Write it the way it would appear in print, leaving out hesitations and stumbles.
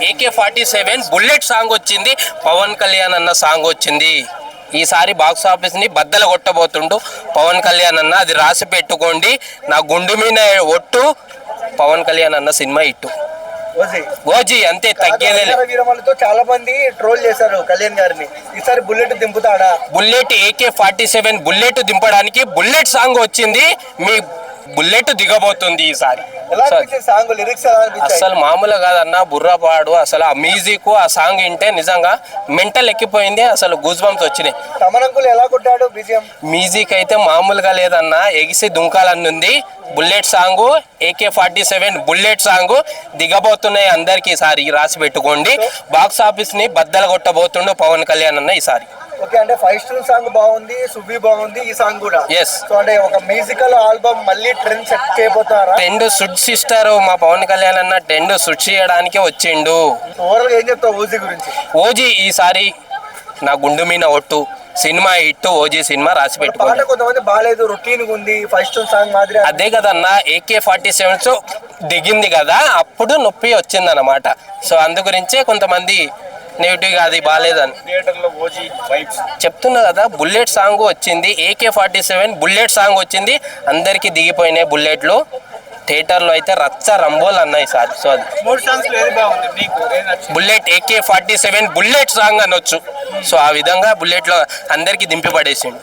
AK-47 bullet song వచ్చింది, పవన్ కళ్యాణ్ అన్న song వచ్చింది. ఈసారి బాక్స్ ఆఫీస్ని బద్దలు కొట్టబోతుండు పవన్ కళ్యాణ్ అన్న. అది రాసి పెట్టుకోండి. నా గుండు మీద ఒట్టు, పవన్ కళ్యాణ్ అన్న సినిమా ఇట్టు. ఓజీ అంతే, తగ్గేదే. చాలా మంది ట్రోల్ చేశారు కళ్యాణ్ గారిని. ఈసారి బుల్లెట్ దింపుతాడా? బుల్లెట్ AK-47 బుల్లెట్ దింపడానికి బుల్లెట్ సాంగ్ వచ్చింది. మీ బుల్లెట్ దిగబోతుంది ఈసారి. అసలు మామూలు కాదన్న, బుర్రపాడు. అసలు ఆ మ్యూజిక్, ఆ సాంగ్ వింటే నిజంగా మెంటల్ ఎక్కిపోయింది. అసలు గూస్ బంప్స్ వచ్చినాయి. ఎలా కొట్టాడు మ్యూజిక్ అయితే మామూలుగా లేదన్న, ఎగిసి దుంకాలనుంది. Bullet song, AK-47 bullet song దిగబోతున్నాయి అందరికి. ఈసారి రాసి పెట్టుకోండి. బాక్స్ ఆఫీస్ ని బద్దలు కొట్టబోతుండు పవన్ కళ్యాణ్ అన్న ఈసారి. ఓకే, అంటే ఫైవ్ స్టార్ సాంగ్ బాగుంది, సుబ్బి బాగుంది, ఈ సాంగ్ కూడా. ఎస్. సో అంటే ఒక మ్యూజికల్ ఆల్బమ్ మళ్ళీ ట్రెండ్ సెట్ చేయబోతారా? ట్రెండ్ సృష్టిస్తారు మా పవన్ కళ్యాణ్ అన్న. ట్రెండ్ సృష్టించడానికే వచ్చిండు. ఓవరాల్ ఏం చెప్తావు ఓజీ గురించి? ఓజీ ఈసారి నా గుండు మీద ఒట్టు, సినిమా ఇట్టు. ఓజీ సినిమా రాసి పెట్టుకోండి. కొంతమంది బాగాలేదు, రొటీన్ ఉంది, ఫైవ్ స్టార్ సాంగ్ మాదిరి. అదే కదన్న, AK-47 దిగింది కదా, అప్పుడు నొప్పి వచ్చింది అన్నమాట. సో అందు గురించే కొంతమంది నెగిటివ్ గా అది బాగాలేదని చెప్తున్నా కదా. బుల్లెట్ సాంగ్ వచ్చింది, AK-47 బుల్లెట్ సాంగ్ వచ్చింది, అందరికి దిగిపోయినాయి బుల్లెట్లు. థియేటర్లో అయితే రచ్చ రంబోలు అన్నాయి సార్. సో అది బుల్లెట్ AK-47 బుల్లెట్ సాంగ్ అనొచ్చు. సో ఆ విధంగా బుల్లెట్లో అందరికి దింపి పడేసిండు.